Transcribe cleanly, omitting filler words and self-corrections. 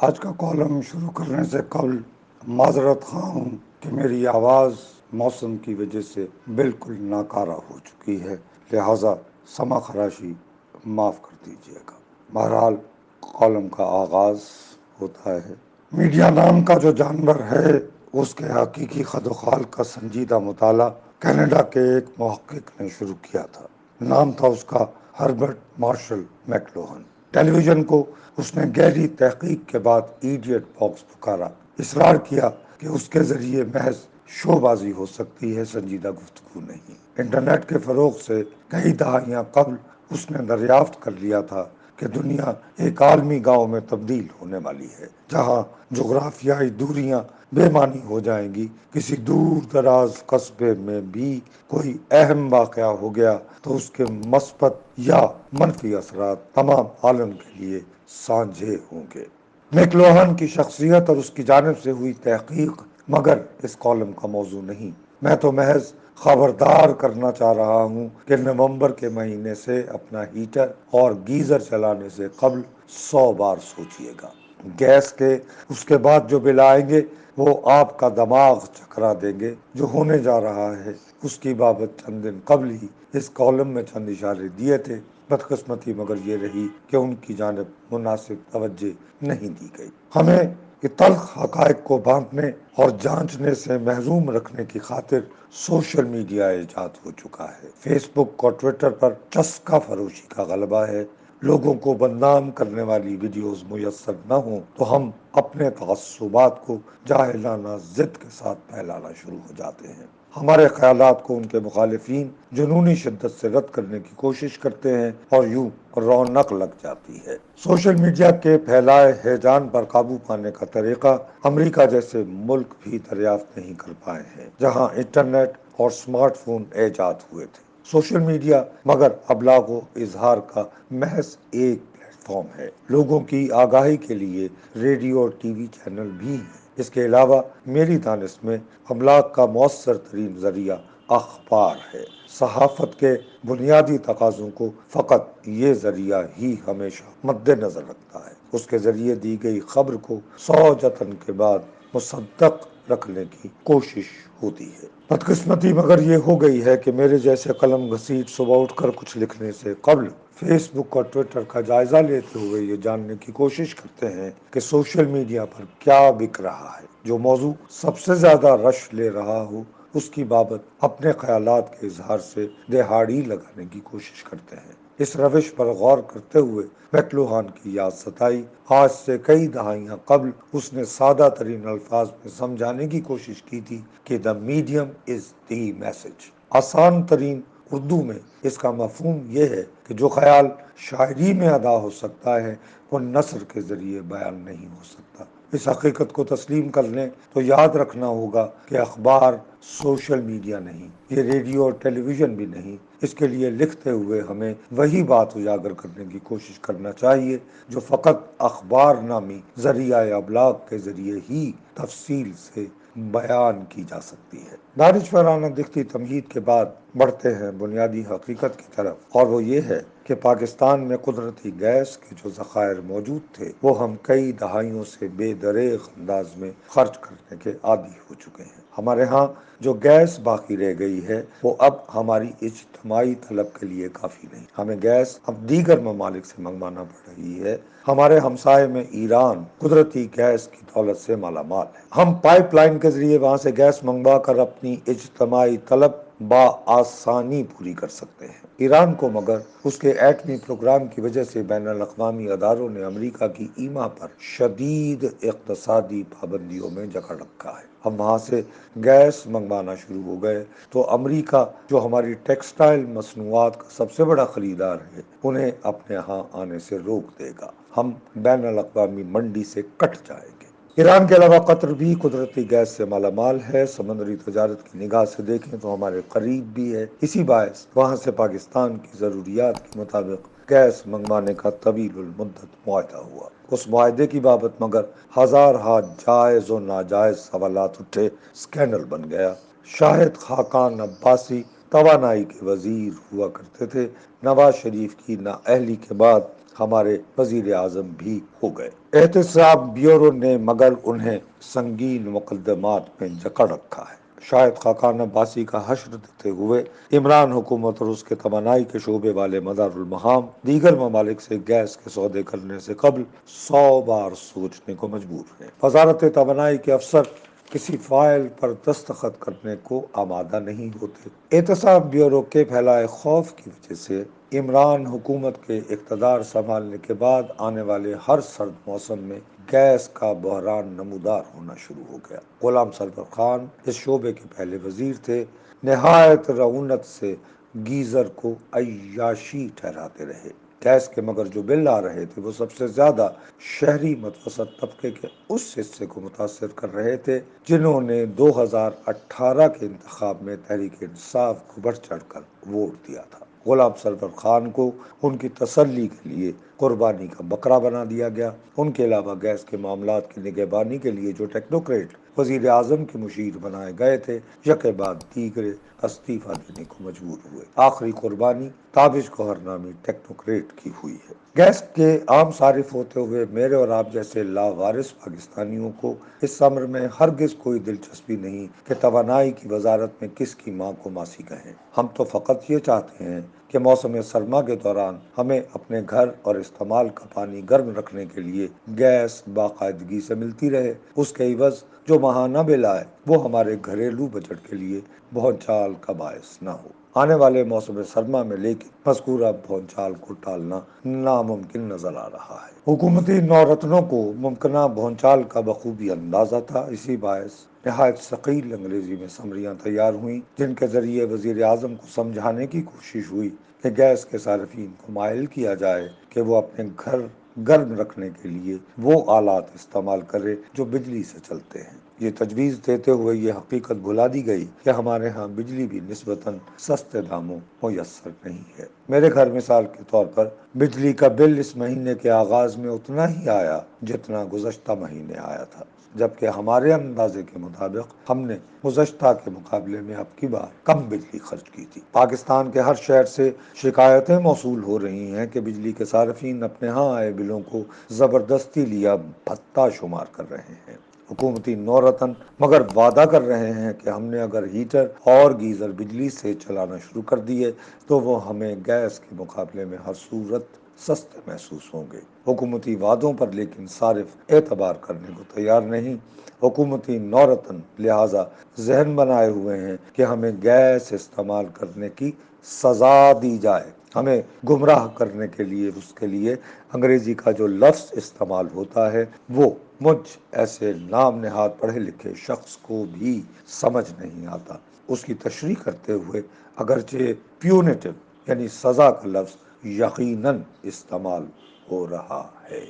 آج کا کالم شروع کرنے سے قبل معذرت خواہ ہوں کہ میری آواز موسم کی وجہ سے بالکل ناکارہ ہو چکی ہے، لہٰذا سمع خراشی معاف کر دیجیے گا۔ بہرحال کالم کا آغاز ہوتا ہے۔ میڈیا نام کا جو جانور ہے اس کے حقیقی خد و خال کا سنجیدہ مطالعہ کینیڈا کے ایک محقق نے شروع کیا تھا۔ نام تھا اس کا ہربرٹ مارشل میکلوہن۔ ٹیلی ویژن کو اس نے گہری تحقیق کے بعد ایڈیٹ باکس پکارا، اصرار کیا کہ اس کے ذریعے محض شو بازی ہو سکتی ہے، سنجیدہ گفتگو نہیں۔ انٹرنیٹ کے فروغ سے کئی دہائیاں قبل اس نے دریافت کر لیا تھا کہ دنیا ایک عالمی گاؤں میں تبدیل ہونے والی ہے، جہاں جغرافیائی دوریاں بے معنی ہو جائیں گی۔ کسی دور دراز قصبے میں بھی کوئی اہم واقعہ ہو گیا تو اس کے مثبت یا منفی اثرات تمام عالم کے لیے سانجھے ہوں گے۔ میکلوہن کی شخصیت اور اس کی جانب سے ہوئی تحقیق مگر اس کالم کا موضوع نہیں۔ میں تو محض خبردار کرنا چاہ رہا ہوں کہ نومبر کے مہینے سے اپنا ہیٹر اور گیزر چلانے سے قبل 100 بار سوچئے گا۔ گیس کے اس کے بعد جو بل آئیں گے وہ آپ کا دماغ چکرا دیں گے۔ جو ہونے جا رہا ہے اس کی بابت چند دن قبل ہی اس کالم میں چند اشارے دیے تھے۔ بدقسمتی مگر یہ رہی کہ ان کی جانب مناسب توجہ نہیں دی گئی۔ ہمیں یہ تلخ حقائق کو بانٹنے اور جانچنے سے محروم رکھنے کی خاطر سوشل میڈیا ایجاد ہو چکا ہے۔ فیس بک اور ٹویٹر پر چسکا فروشی کا غلبہ ہے۔ لوگوں کو بدنام کرنے والی ویڈیوز میسر نہ ہوں تو ہم اپنے تعصبات کو جاہلانہ ضد کے ساتھ پھیلانا شروع ہو جاتے ہیں۔ ہمارے خیالات کو ان کے مخالفین جنونی شدت سے رد کرنے کی کوشش کرتے ہیں اور یوں رونق لگ جاتی ہے۔ سوشل میڈیا کے پھیلائے ہیجان پر قابو پانے کا طریقہ امریکہ جیسے ملک بھی دریافت نہیں کر پائے ہیں، جہاں انٹرنیٹ اور سمارٹ فون ایجاد ہوئے تھے۔ سوشل میڈیا مگر ابلاغ و اظہار کا محض ایک پلیٹ فارم ہے۔ لوگوں کی آگاہی کے لیے ریڈیو اور ٹی وی چینل بھی ہیں۔ اس کے علاوہ میری دانش میں ابلاغ کا مؤثر ترین ذریعہ اخبار ہے۔ صحافت کے بنیادی تقاضوں کو فقط یہ ذریعہ ہی ہمیشہ مد نظر رکھتا ہے۔ اس کے ذریعے دی گئی خبر کو 100 جتن کے بعد مصدق رکھنے کی کوشش ہوتی ہے۔ بدقسمتی مگر یہ ہو گئی ہے کہ میرے جیسے قلم گھسیٹ صبح اٹھ کر کچھ لکھنے سے قبل فیس بک اور ٹویٹر کا جائزہ لیتے ہوئے یہ جاننے کی کوشش کرتے ہیں کہ سوشل میڈیا پر کیا بک رہا ہے۔ جو موضوع سب سے زیادہ رش لے رہا ہو اس کی بابت اپنے خیالات کے اظہار سے دہاڑی لگانے کی کوشش کرتے ہیں۔ اس روش پر غور کرتے ہوئے میکلوہن کی یاد ستائی۔ آج سے کئی دہائیاں قبل اس نے سادہ ترین الفاظ میں سمجھانے کی کوشش کی تھی کہ the medium is the message. آسان ترین اردو میں اس کا مفہوم یہ ہے کہ جو خیال شاعری میں ادا ہو سکتا ہے وہ نثر کے ذریعے بیان نہیں ہو سکتا۔ اس حقیقت کو تسلیم کر لیں تو یاد رکھنا ہوگا کہ اخبار سوشل میڈیا نہیں، یہ ریڈیو اور ٹیلی ویژن بھی نہیں۔ اس کے لیے لکھتے ہوئے ہمیں وہی بات اجاگر کرنے کی کوشش کرنا چاہیے جو فقط اخبار نامی ذریعہ ابلاغ کے ذریعے ہی تفصیل سے بیان کی جا سکتی ہے۔ دانشورانہ دکھتی تمہید کے بعد بڑھتے ہیں بنیادی حقیقت کی طرف، اور وہ یہ ہے کہ پاکستان میں قدرتی گیس کے جو ذخائر موجود تھے وہ ہم کئی دہائیوں سے بے دریغ انداز میں خرچ کرنے کے عادی ہو چکے ہیں۔ ہمارے ہاں جو گیس باقی رہ گئی ہے وہ اب ہماری اجتماعی طلب کے لیے کافی نہیں۔ ہمیں گیس اب دیگر ممالک سے منگوانا پڑ رہی ہے۔ ہمارے ہمسائے میں ایران قدرتی گیس کی دولت سے مالا مال ہے۔ ہم پائپ لائن کے ذریعے وہاں سے گیس منگوا کر اپنی اجتماعی طلب بآسانی پوری کر سکتے ہیں۔ ایران کو مگر اس کے ایٹمی پروگرام کی وجہ سے بین الاقوامی اداروں نے امریکہ کی ایما پر شدید اقتصادی پابندیوں میں جکڑ رکھا ہے۔ ہم وہاں سے گیس منگوانا شروع ہو گئے تو امریکہ جو ہماری ٹیکسٹائل مصنوعات کا سب سے بڑا خریدار ہے انہیں اپنے ہاں آنے سے روک دے گا۔ ہم بین الاقوامی منڈی سے کٹ جائیں گے۔ ایران کے علاوہ قطر بھی قدرتی گیس سے مالا مال ہے۔ سمندری تجارت کی نگاہ سے دیکھیں تو ہمارے قریب بھی ہے۔ اسی باعث وہاں سے پاکستان کی ضروریات کے مطابق گیس منگوانے کا طویل المدت معاہدہ ہوا۔ اس معاہدے کی بابت مگر ہزارہا جائز و ناجائز سوالات اٹھے، سکینڈل بن گیا۔ شاہد خاقان عباسی توانائی کے وزیر ہوا کرتے تھے۔ نواز شریف کی نااہلی کے بعد ہمارے وزیر اعظم بھی ہو گئے۔ احتساب بیورو نے مگر انہیں سنگین مقدمات میں جکڑ رکھا ہے۔ شاید خاقان عباسی کا حشر دیتے ہوئے عمران حکومت اور اس کے توانائی کے شعبے والے مدار المہام دیگر ممالک سے گیس کے سودے کرنے سے قبل 100 بار سوچنے کو مجبور ہیں۔ وزارت توانائی کے افسر کسی فائل پر دستخط کرنے کو آمادہ نہیں ہوتے۔ احتساب بیورو کے پھیلائے خوف کی وجہ سے عمران حکومت کے اقتدار سنبھالنے کے بعد آنے والے ہر سرد موسم میں گیس کا بحران نمودار ہونا شروع ہو گیا۔ غلام سرور خان اس شعبے کے پہلے وزیر تھے۔ نہایت رعونت سے گیزر کو عیاشی ٹھہراتے رہے۔ گیس کے مگر جو بل آ رہے تھے وہ سب سے زیادہ شہری متوسط طبقے کے اس حصے کو متاثر کر رہے تھے جنہوں نے 2018 کے انتخاب میں تحریک انصاف کو بڑھ چڑھ کر ووٹ دیا تھا۔ غلام سرور خان کو ان کی تسلی کے لیے قربانی کا بکرا بنا دیا گیا۔ ان کے علاوہ گیس کے معاملات کی نگہبانی کے لیے جو ٹیکنوکریٹ وزیر اعظم کے مشیر بنائے گئے تھے یکے بعد دیگرے استعفیٰ دینے کو مجبور ہوئے۔ آخری قربانی تابش گوہر نامی ٹیکنوکریٹ کی ہوئی ہے۔ گیس کے عام صارف ہوتے ہوئے میرے اور آپ جیسے لاوارث پاکستانیوں کو اس امر میں ہرگز کوئی دلچسپی نہیں کہ توانائی کی وزارت میں کس کی ماں کو ماسی کہیں۔ ہم تو فقط یہ چاہتے ہیں کہ موسم سرما کے دوران ہمیں اپنے گھر اور استعمال کا پانی گرم رکھنے کے لیے گیس باقاعدگی سے ملتی رہے۔ اس کے عوض جو ماہانہ بل آئے وہ ہمارے گھریلو بجٹ کے لیے بھونچال کا باعث نہ ہو۔ آنے والے موسم سرما میں لیکن مذکورہ بھونچال کو ٹالنا ناممکن نظر آ رہا ہے۔ حکومتی نورتنوں کو ممکنہ بھونچال کا بخوبی اندازہ تھا، اسی باعث نہایت ثقیل انگریزی میں سمریاں تیار ہوئیں جن کے ذریعے وزیر اعظم کو سمجھانے کی کوشش ہوئی کہ گیس کے صارفین کو مائل کیا جائے کہ وہ اپنے گھر گرم رکھنے کے لیے وہ آلات استعمال کرے جو بجلی سے چلتے ہیں۔ یہ تجویز دیتے ہوئے یہ حقیقت بھلا دی گئی کہ ہمارے ہاں بجلی بھی نسبتاً سستے داموں میسر نہیں ہے۔ میرے گھر مثال کے طور پر بجلی کا بل اس مہینے کے آغاز میں اتنا ہی آیا جتنا گزشتہ مہینے آیا تھا، جبکہ ہمارے اندازے کے مطابق ہم نے گزشتہ کے مقابلے میں اب کی بار کم بجلی خرچ کی تھی۔ پاکستان کے ہر شہر سے شکایتیں موصول ہو رہی ہیں کہ بجلی کے صارفین اپنے ہاں آئے بلوں کو زبردستی لیا بھتہ شمار کر رہے ہیں۔ حکومتی نورتن مگر وعدہ کر رہے ہیں کہ ہم نے اگر ہیٹر اور گیزر بجلی سے چلانا شروع کر دیے تو وہ ہمیں گیس کے مقابلے میں ہر صورت سستے محسوس ہوں گے۔ حکومتی وعدوں پر لیکن صارف اعتبار کرنے کو تیار نہیں۔ حکومتی نورتن لہٰذا ذہن بنائے ہوئے ہیں کہ ہمیں گیس استعمال کرنے کی سزا دی جائے۔ ہمیں گمراہ کرنے کے لیے اس کے لیے انگریزی کا جو لفظ استعمال ہوتا ہے وہ مجھ ایسے نام نہاد پڑھے لکھے شخص کو بھی سمجھ نہیں آتا۔ اس کی تشریح کرتے ہوئے اگرچہ پیونیٹو یعنی سزا کا لفظ یقیناً استعمال ہو رہا ہے۔